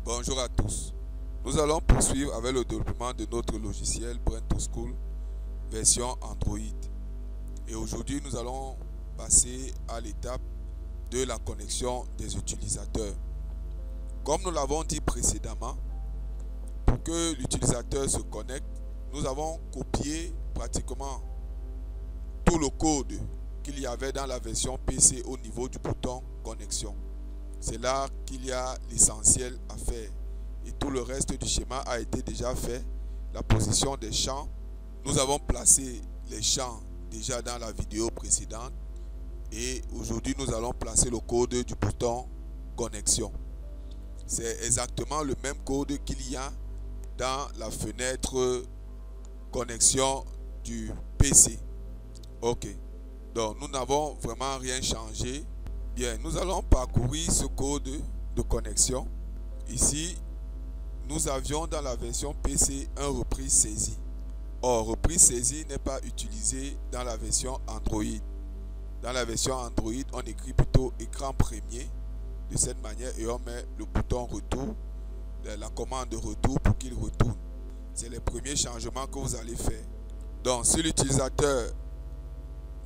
Bonjour à tous. Nous allons poursuivre avec le développement de notre logiciel Brain2School version Android. Et aujourd'hui, nous allons passer à l'étape de la connexion des utilisateurs. Comme nous l'avons dit précédemment, pour que l'utilisateur se connecte, nous avons copié pratiquement tout le code qu'il y avait dans la version PC au niveau du bouton connexion. C'est là qu'il y a l'essentiel à faire. Et tout le reste du schéma a été déjà fait. La position des champs, nous avons placé les champs déjà dans la vidéo précédente. Et aujourd'hui, nous allons placer le code du bouton connexion. C'est exactement le même code qu'il y a dans la fenêtre connexion du PC. Ok. Donc, nous n'avons vraiment rien changé. Bien, nous allons parcourir ce code de connexion. Ici, nous avions dans la version PC un reprise saisie. Or, reprise saisie n'est pas utilisé dans la version Android. Dans la version Android, on écrit plutôt écran premier de cette manière et on met le bouton retour, la commande de retour pour qu'il retourne. C'est les premiers changements que vous allez faire. Donc, si l'utilisateur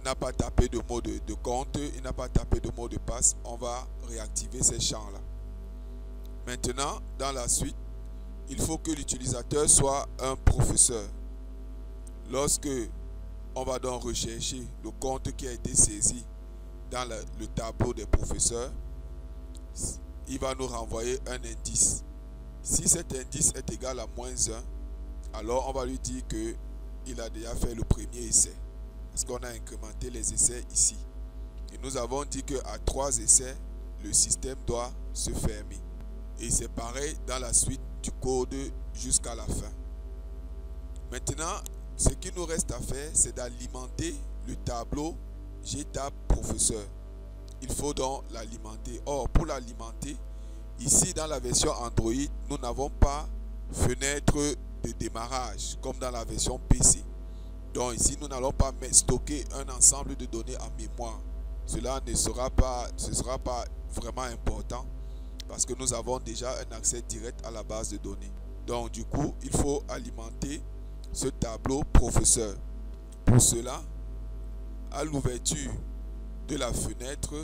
n'a pas tapé de mot de compte, il n'a pas tapé de mot de passe, on va réactiver ces champs-là. Maintenant, dans la suite, il faut que l'utilisateur soit un professeur. Lorsque on va donc rechercher le compte qui a été saisi dans le tableau des professeurs, il va nous renvoyer un indice. Si cet indice est égal à -1, alors on va lui dire qu'il a déjà fait le premier essai. Parce qu'on a incrémenté les essais ici. Et nous avons dit qu'à 3 essais, le système doit se fermer. Et c'est pareil dans la suite du code jusqu'à la fin. Maintenant, ce qui nous reste à faire, c'est d'alimenter le tableau GTAB professeur. Il faut donc l'alimenter. Or, pour l'alimenter, ici dans la version Android, nous n'avons pas fenêtre de démarrage comme dans la version PC. Donc ici, nous n'allons pas stocker un ensemble de données en mémoire. Cela ne sera pas vraiment important parce que nous avons déjà un accès direct à la base de données. Donc du coup, il faut alimenter ce tableau professeur. Pour cela, à l'ouverture de la fenêtre,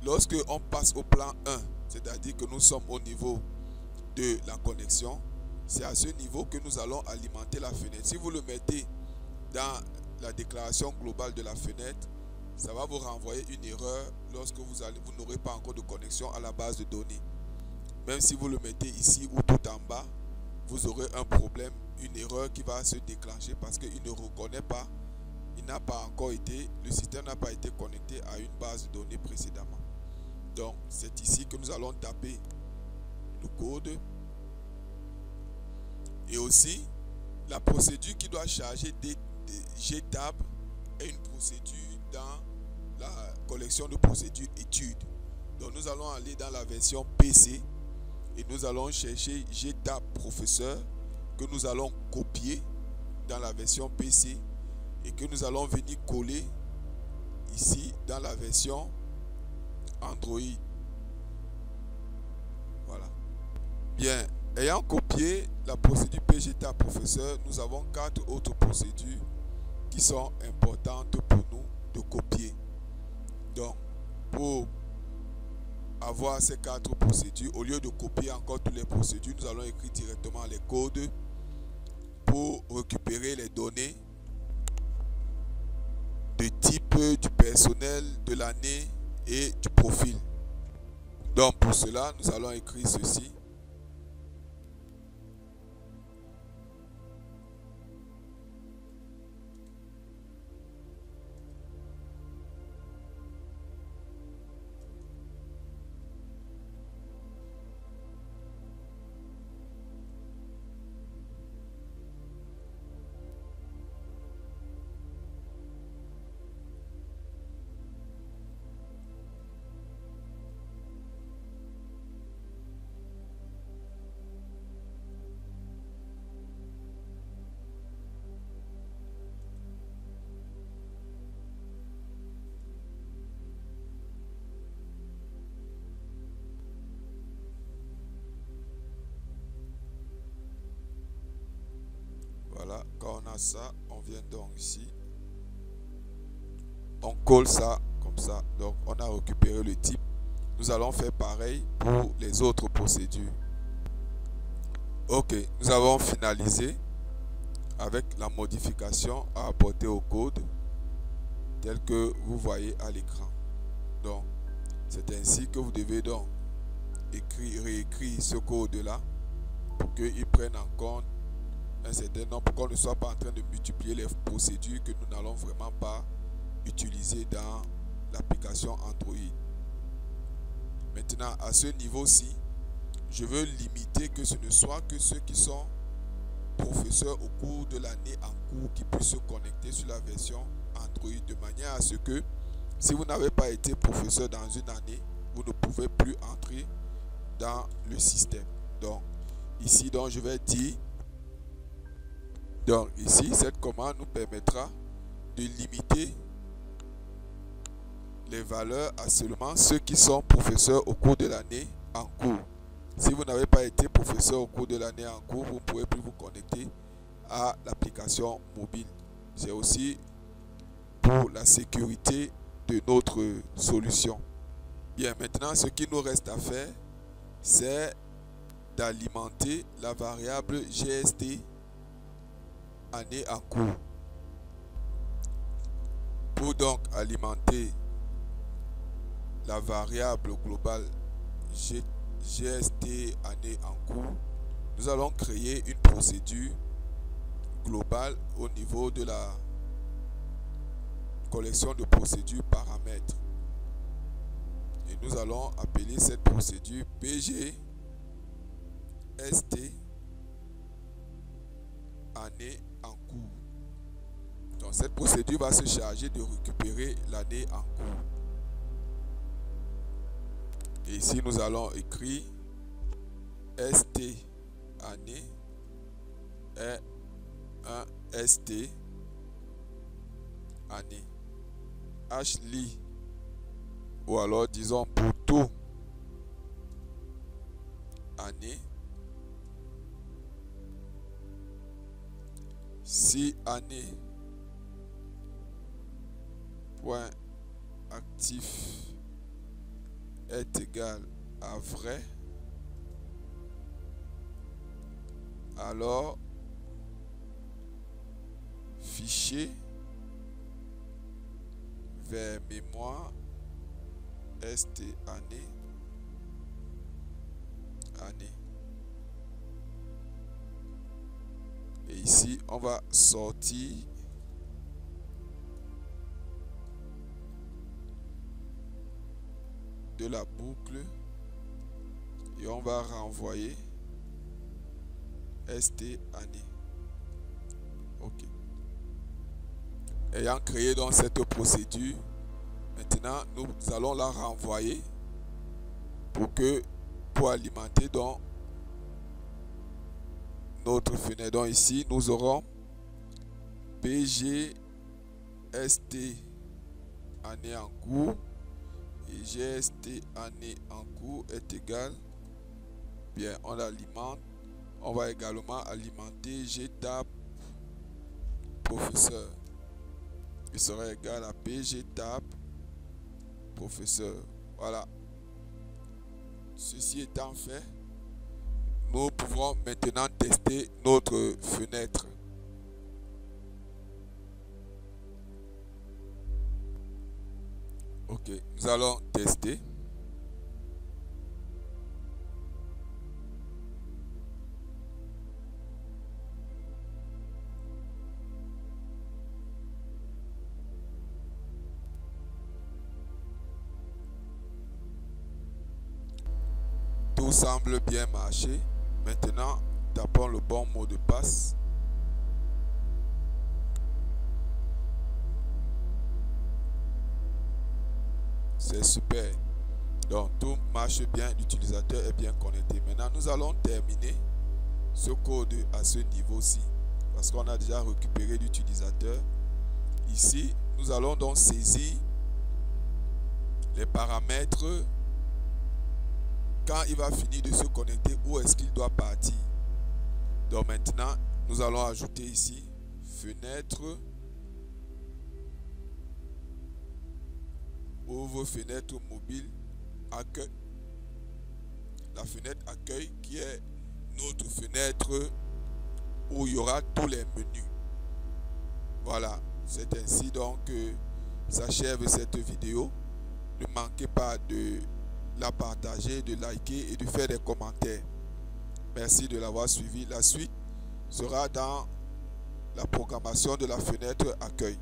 lorsque on passe au plan 1, c'est-à-dire que nous sommes au niveau de la connexion, c'est à ce niveau que nous allons alimenter la fenêtre. Si vous le mettez dans la déclaration globale de la fenêtre, ça va vous renvoyer une erreur lorsque vous n'aurez pas encore de connexion à la base de données. Même si vous le mettez ici ou tout en bas, vous aurez un problème, une erreur qui va se déclencher parce qu'il ne reconnaît pas, le système n'a pas été connecté à une base de données précédemment. Donc c'est ici que nous allons taper le code. Et aussi, la procédure qui doit charger des GTAB est une procédure dans la collection de procédures études. Donc nous allons aller dans la version PC et nous allons chercher GTAB professeur que nous allons copier dans la version PC et que nous allons venir coller ici dans la version Android. Voilà. Bien. Ayant copié la procédure PGTAB professeur, nous avons 4 autres procédures qui sont importantes pour nous de copier. Donc, pour avoir ces 4 procédures, au lieu de copier encore toutes les procédures, nous allons écrire directement les codes pour récupérer les données de type du personnel, de l'année et du profil. Donc, pour cela, nous allons écrire ceci. Voilà, quand on a ça, on vient donc ici. On colle ça comme ça. Donc on a récupéré le type. Nous allons faire pareil pour les autres procédures. Ok, nous avons finalisé avec la modification à apporter au code tel que vous voyez à l'écran. Donc c'est ainsi que vous devez donc réécrire ce code là pour qu'il prenne en compte un certain nombre, pour qu'on ne soit pas en train de multiplier les procédures que nous n'allons vraiment pas utiliser dans l'application Android. Maintenant, à ce niveau-ci, je veux limiter que ce ne soit que ceux qui sont professeurs au cours de l'année en cours qui puissent se connecter sur la version Android, de manière à ce que si vous n'avez pas été professeur dans une année, vous ne pouvez plus entrer dans le système. Donc ici, donc, je vais dire, donc ici, cette commande nous permettra de limiter les valeurs à seulement ceux qui sont professeurs au cours de l'année en cours. Si vous n'avez pas été professeur au cours de l'année en cours, vous ne pouvez plus vous connecter à l'application mobile. C'est aussi pour la sécurité de notre solution. Bien, maintenant, ce qui nous reste à faire, c'est d'alimenter la variable GST année en cours. Pour donc alimenter la variable globale GST année en cours, nous allons créer une procédure globale au niveau de la collection de procédures paramètres. Et nous allons appeler cette procédure PGST année en cours. Donc cette procédure va se charger de récupérer l'année en cours. Et ici nous allons écrire ST année et un ST année. HLI, ou alors disons pour tout année, si année point actif est égal à vrai, alors fichier vers mémoire st année. Et ici on va sortir de la boucle et on va renvoyer st année. Ok. Ayant créé donc cette procédure, maintenant nous allons la renvoyer pour alimenter donc notre fenêtre. Donc ici nous aurons PGST année en cours et GST année en cours est égal, bien on l'alimente. On va également alimenter GTAP professeur. Il sera égal à PGTAP professeur. Voilà. Ceci étant fait, nous pouvons maintenant tester notre fenêtre. Ok, nous allons tester. Tout semble bien marcher. Maintenant, tapons le bon mot de passe. C'est super. Donc tout marche bien, l'utilisateur est bien connecté. Maintenant, nous allons terminer ce code à ce niveau-ci parce qu'on a déjà récupéré l'utilisateur. Ici, nous allons donc saisir les paramètres quand il va finir de se connecter, où est-ce qu'il doit partir. Donc maintenant, nous allons ajouter ici fenêtre, ouvre fenêtre mobile, accueil. La fenêtre accueil qui est notre fenêtre où il y aura tous les menus. Voilà, c'est ainsi donc que s'achève cette vidéo. Ne manquez pas de la partager, de liker et de faire des commentaires. Merci de l'avoir suivi. La suite sera dans la programmation de la fenêtre accueil.